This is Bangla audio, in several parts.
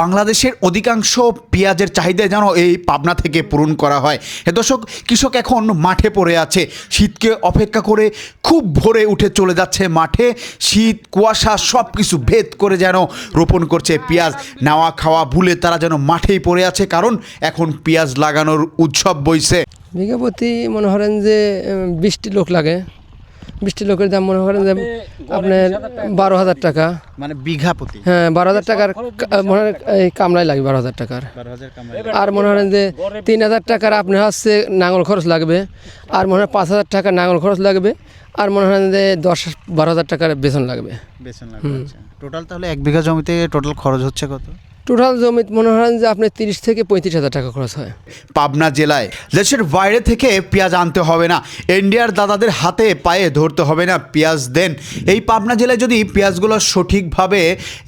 বাংলাদেশের অধিকাংশ পেঁয়াজের চাহিদা যেন এই পাবনা থেকে পূরণ করা হয়। দর্শক, কৃষক এখন মাঠে পড়ে আছে, শীতকে অপেক্ষা করে খুব ভোরে উঠে চলে যাচ্ছে মাঠে। শীত কুয়াশা সব কিছু ভেদ করে যেন রোপণ করছে পেঁয়াজ। নেওয়া খাওয়া ভুলে তারা যেন মাঠেই পড়ে আছে, কারণ এখন পেঁয়াজ লাগানোর উৎসব বইছে। বিঘা প্রতি মনে করেন যে 20টি লোক লাগে। 20টি লোকের দাম মনে করেন যে আপনার 12,000 টাকা। মানে বিঘা প্রতি? হ্যাঁ, 12,000 টাকার মনে হয় এই কামলাই লাগবে 12,000 টাকার। আর মনে করেন যে 3,000 টাকার আপনার হচ্ছে নাঙল খরচ লাগবে। আর মনে হয় 5,000 টাকা নাঙল খরচ লাগবে। আর মনে হয় যে 10-12,000 টাকার বেতন লাগবে। টোটাল তাহলে 1 বিঘা জমিতে টোটাল খরচ হচ্ছে কত? টোটাল জমিতে মনে হয় যে আপনি 30 থেকে 35,000 টাকা খরচ হয়। পাবনা জেলায় দেশের বাইরে থেকে পেঁয়াজ আনতে হবে না, ইন্ডিয়ার দাদাদের হাতে পায়ে ধরতে হবে না, পেঁয়াজ দেন। এই পাবনা জেলায় যদি পেঁয়াজগুলো সঠিকভাবে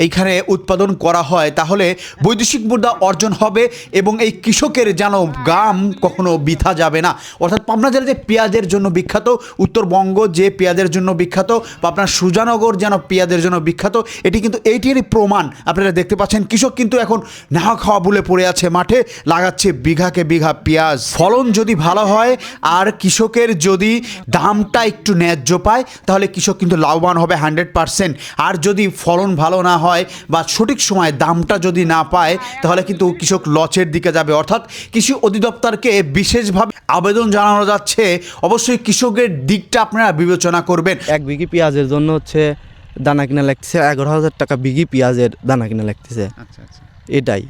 এইখানে উৎপাদন করা হয় তাহলে বৈদেশিক মুদ্রা অর্জন হবে এবং এই কৃষকের যেন গাম কখনো বৃথা যাবে না। অর্থাৎ পাবনা জেলা যে পেঁয়াজের জন্য বিখ্যাত, উত্তরবঙ্গ যে পেঁয়াজের জন্য বিখ্যাত, পাবনার সুজানগর যেন পেঁয়াজের জন্য বিখ্যাত, এটি কিন্তু এইটিরই প্রমাণ। আপনারা দেখতে পাচ্ছেন কৃষক কিন্তু এখন না খাওয়া বলে পড়ে আছে মাঠে, লাগাচ্ছে বিঘাকে বিঘা পেঁয়াজ। ফলন যদি ভালো হয় আর কৃষকের যদি দামটা একটু ন্যায্য পায় তাহলে কৃষক কিন্তু লাভবান হবে 100%। আর যদি ফলন ভালো না হয় বা সঠিক সময়ে দামটা যদি না পায় তাহলে কিন্তু কৃষক লসের দিকে যাবে। অর্থাৎ কৃষি অধিদপ্তরকে বিশেষভাবে আবেদন জানানো যাচ্ছে, অবশ্যই কৃষকের দিকটা আপনারা বিবেচনা করবেন। 1 বিঘি পেঁয়াজের জন্য হচ্ছে দানা কিনা লাগতেছে 11,000 টাকা বিঘি পেঁয়াজের দানা কিনা লাগতেছে। আচ্ছা আচ্ছা, এটাই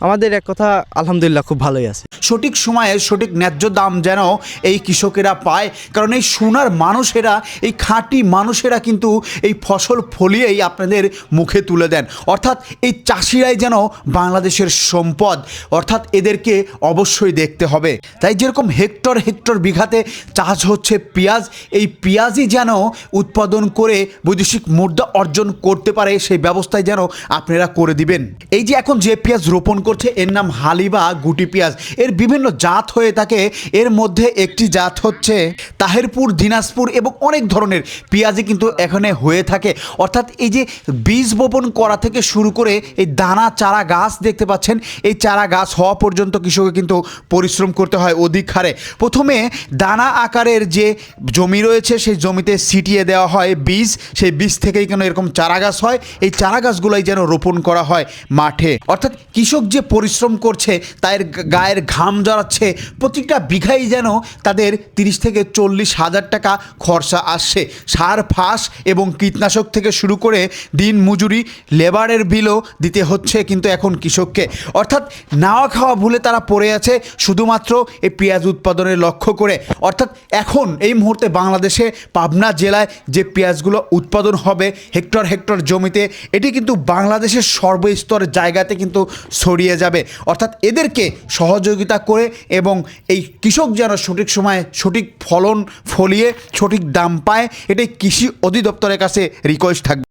আমাদের এক কথা, আলহামদুলিল্লাহ খুব ভালোই আছে। সঠিক সময়ে সঠিক ন্যায্য দাম যেন এই কৃষকেরা পায়, কারণ এই সোনার মানুষেরা, এই খাঁটি মানুষেরা কিন্তু এই ফসল ফলিয়েই আপনাদের মুখে তুলে দেন। অর্থাৎ এই চাষিরাই যেন বাংলাদেশের সম্পদ, অর্থাৎ এদেরকে অবশ্যই দেখতে হবে। তাই যেরকম হেক্টর হেক্টর বিঘাতে চাষ হচ্ছে পেঁয়াজ, এই পেঁয়াজই যেন উৎপাদন করে বৈদেশিক মুদ্রা অর্জন করতে পারে সেই ব্যবস্থায় যেন আপনারা করে দিবেন। এই যে এখন যে পেঁয়াজ রোপণ করছে এর নাম হালিবা গুটি পেঁয়াজ। এর বিভিন্ন জাত হয়ে থাকে, এর মধ্যে একটি জাত হচ্ছে তাহেরপুর, দিনাজপুর এবং অনেক ধরনের পেঁয়াজই কিন্তু এখানে হয়ে থাকে। অর্থাৎ এই যে বীজ বপন করা থেকে শুরু করে এই দানা চারা গাছ দেখতে পাচ্ছেন, এই চারা গাছ হওয়া পর্যন্ত কৃষকের কিন্তু পরিশ্রম করতে হয় অধিক হারে। প্রথমে দানা আকারের যে জমি রয়েছে সেই জমিতে ছিটিয়ে দেওয়া হয় বীজ, সেই বীজ থেকেই কেন এরকম চারা গাছ হয়, এই চারা গাছগুলোই যেন রোপণ করা হয় মাঠে। অর্থাৎ কৃষক যে পরিশ্রম করছে তার গায়ের ঘাম জড়াচ্ছে, প্রতিটা বিঘাই যেন তাদের 30 থেকে 40 হাজার টাকা খরচা আসছে। সার ফাঁস এবং কীটনাশক থেকে শুরু করে দিন মজুরি, লেবারের বিলও দিতে হচ্ছে কিন্তু এখন কৃষককে। অর্থাৎ নাওয়া খাওয়া ভুলে তারা পড়ে আছে শুধুমাত্র এই পেঁয়াজ উৎপাদনের লক্ষ্য করে। অর্থাৎ এখন এই মুহূর্তে বাংলাদেশে পাবনা জেলায় যে পেঁয়াজগুলো উৎপাদন হবে হেক্টর হেক্টর জমিতে, এটি কিন্তু বাংলাদেশের সর্বস্তরের জায়গাতে কিন্তু ছড়িয়ে যাবে। অর্থাৎ এদেরকে সহযোগিতা করে এবং এই কৃষক যেন সঠিক সময়ে সঠিক ফলন ফলিয়ে সঠিক দাম পায়, এটাই কৃষি অধিদপ্তরের কাছে রিকোয়েস্ট থাকবে।